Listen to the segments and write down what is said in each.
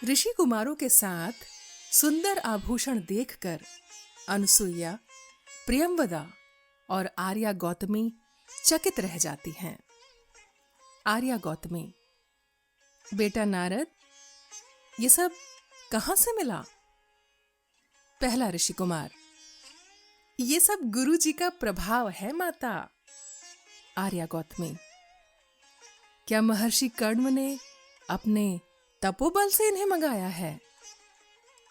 ऋषि कुमारों के साथ सुंदर आभूषण देखकर अनसुईया, प्रियंवदा और आर्या गौतमी चकित रह जाती हैं। आर्या गौतमी: बेटा नारद, ये सब कहां से मिला? पहला ऋषि कुमार: ये सब गुरु जी का प्रभाव है माता। आर्या गौतमी: क्या महर्षि कर्ण ने अपने तपोबल से इन्हें मंगाया है?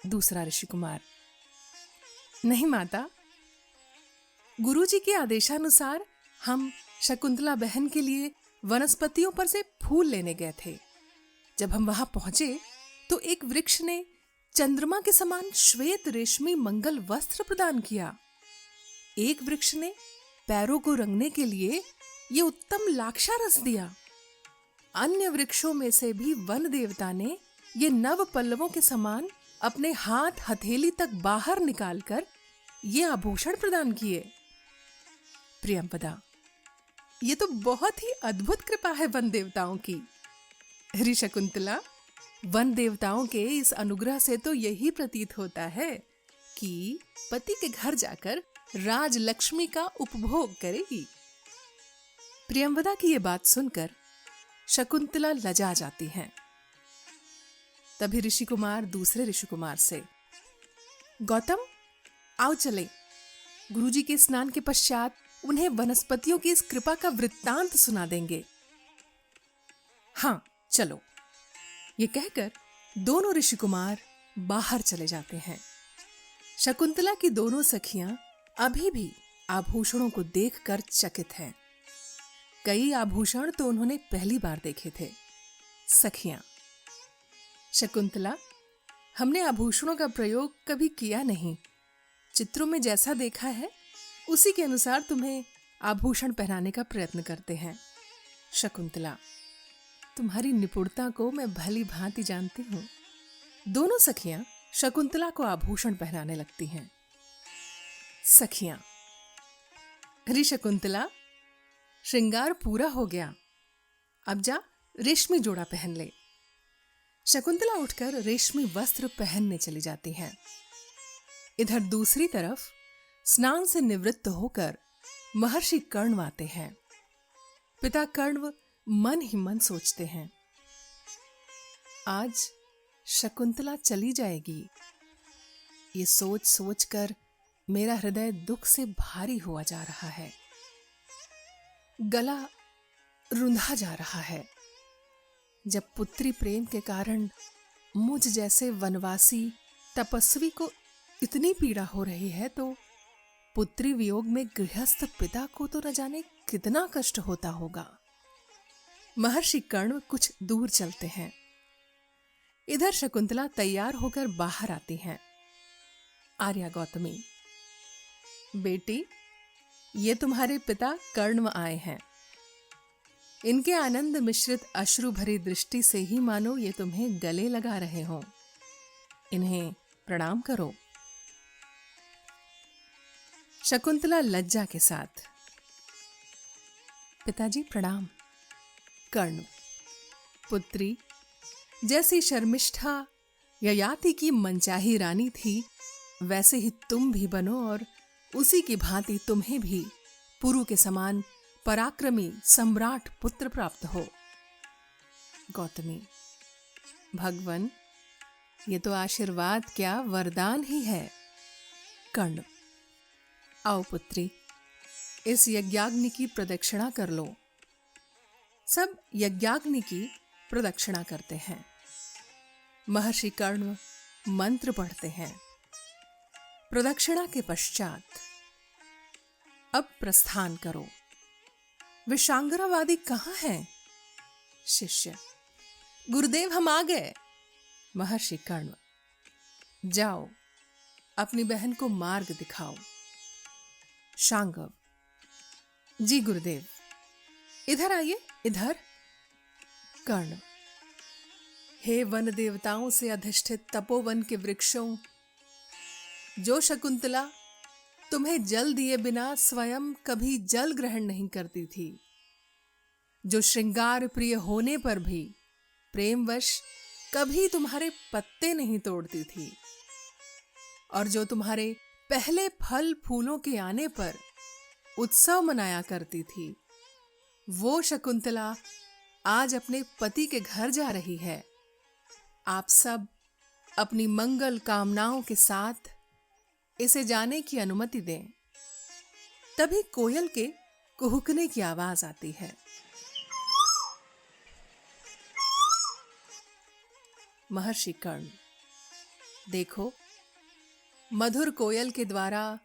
दूसरा ऋषि कुमार: नहीं माता, गुरुजी के आदेशानुसार हम शकुंतला बहन के लिए वनस्पतियों पर से फूल लेने गए थे। जब हम वहां पहुंचे तो एक वृक्ष ने चंद्रमा के समान श्वेत रेशमी मंगल वस्त्र प्रदान किया। एक वृक्ष ने पैरों को रंगने के लिए ये उत्तम लाक्षारस रस दिया। अन्य वृक्षों में से भी वन देवता ने ये नव पल्लवों के समान अपने हाथ हथेली तक बाहर निकालकर ये आभूषण प्रदान किए। प्रियंवदा: ये तो बहुत ही अद्भुत कृपा है वन देवताओं की। ऋषि शकुंतला, वन देवताओं के इस अनुग्रह से तो यही प्रतीत होता है कि पति के घर जाकर राजलक्ष्मी का उपभोग करेगी। प्रियंवदा की ये बात सुनकर शकुंतला लजा जाती हैं। तभी ऋषि कुमार दूसरे ऋषि कुमार से: गौतम, आओ चले। गुरुजी के स्नान के पश्चात उन्हें वनस्पतियों की इस कृपा का वृत्तांत सुना देंगे। हाँ, चलो। ये कहकर दोनों ऋषि कुमार बाहर चले जाते हैं। शकुंतला की दोनों सखियां अभी भी आभूषणों को देखकर चकित हैं। कई आभूषण तो उन्होंने पहली बार देखे थे। सखियां: शकुंतला, हमने आभूषणों का प्रयोग कभी किया नहीं। चित्रों में जैसा देखा है उसी के अनुसार तुम्हें आभूषण पहनाने का प्रयत्न करते हैं। शकुंतला: तुम्हारी निपुणता को मैं भली भांति जानती हूं। दोनों सखियां शकुंतला को आभूषण पहनाने लगती हैं। सखियां: अरे शकुंतला, श्रृंगार पूरा हो गया, अब जा रेशमी जोड़ा पहन ले। शकुंतला उठकर रेशमी वस्त्र पहनने चली जाती हैं। इधर दूसरी तरफ स्नान से निवृत्त होकर महर्षि कर्ण आते हैं। पिता कर्ण मन ही मन सोचते हैं, आज शकुंतला चली जाएगी। ये सोच सोचकर मेरा हृदय दुख से भारी हुआ जा रहा है। गला रुंधा जा रहा है। जब पुत्री प्रेम के कारण मुझ जैसे वनवासी तपस्वी को इतनी पीड़ा हो रही है तो पुत्री वियोग में गृहस्थ पिता को तो न जाने कितना कष्ट होता होगा। महर्षि कर्ण कुछ दूर चलते हैं। इधर शकुंतला तैयार होकर बाहर आती हैं। आर्या गौतमी: बेटी, ये तुम्हारे पिता कर्ण आए हैं। इनके आनंद मिश्रित अश्रु भरी दृष्टि से ही मानो ये तुम्हें गले लगा रहे हों। इन्हें प्रणाम करो। शकुंतला लज्जा के साथ: पिताजी प्रणाम। कर्ण: पुत्री, जैसी शर्मिष्ठा ययाति की मनचाही रानी थी वैसे ही तुम भी बनो और उसी की भांति तुम्हें भी पुरु के समान पराक्रमी सम्राट पुत्र प्राप्त हो। गौतमी: भगवन, ये तो आशीर्वाद क्या वरदान ही है। कर्ण: आओ पुत्री, इस यज्ञाग्नि की प्रदक्षिणा कर लो। सब यज्ञाग्नि की प्रदक्षिणा करते हैं। महर्षि कर्ण मंत्र पढ़ते हैं। प्रदक्षिणा के पश्चात अब प्रस्थान करो। विशांगरावादी कहां है? शिष्य: गुरुदेव, हम आ गए। महर्षि कर्ण: जाओ, अपनी बहन को मार्ग दिखाओ। शांगव: जी गुरुदेव। इधर आइए, इधर। कर्ण: हे वन देवताओं से अधिष्ठित तपोवन के वृक्षों, जो शकुंतला तुम्हें जल दिए बिना स्वयं कभी जल ग्रहण नहीं करती थी, जो श्रृंगार प्रिय होने पर भी प्रेमवश कभी तुम्हारे पत्ते नहीं तोड़ती थी और जो तुम्हारे पहले फल फूलों के आने पर उत्सव मनाया करती थी, वो शकुंतला आज अपने पति के घर जा रही है। आप सब अपनी मंगल कामनाओं के साथ इसे जाने की अनुमति दें। तभी कोयल के कुहुकने की आवाज आती है। महर्षि कर्ण, देखो, मधुर कोयल के द्वारा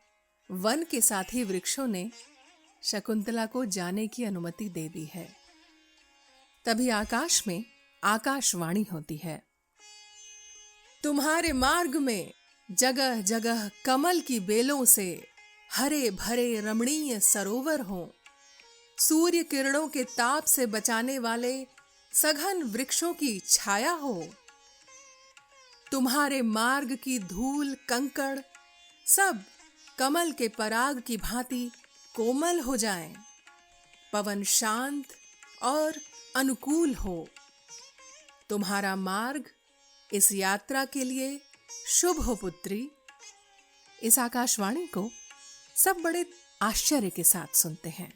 वन के साथी वृक्षों ने शकुंतला को जाने की अनुमति दे दी है। तभी आकाश में आकाशवाणी होती है। तुम्हारे मार्ग में जगह जगह कमल की बेलों से हरे भरे रमणीय सरोवर हों, सूर्य किरणों के ताप से बचाने वाले सघन वृक्षों की छाया हो, तुम्हारे मार्ग की धूल कंकड़ सब कमल के पराग की भांति कोमल हो जाएं, पवन शांत और अनुकूल हो, तुम्हारा मार्ग इस यात्रा के लिए शुभ हो पुत्री। इस आकाशवाणी को सब बड़े आश्चर्य के साथ सुनते हैं।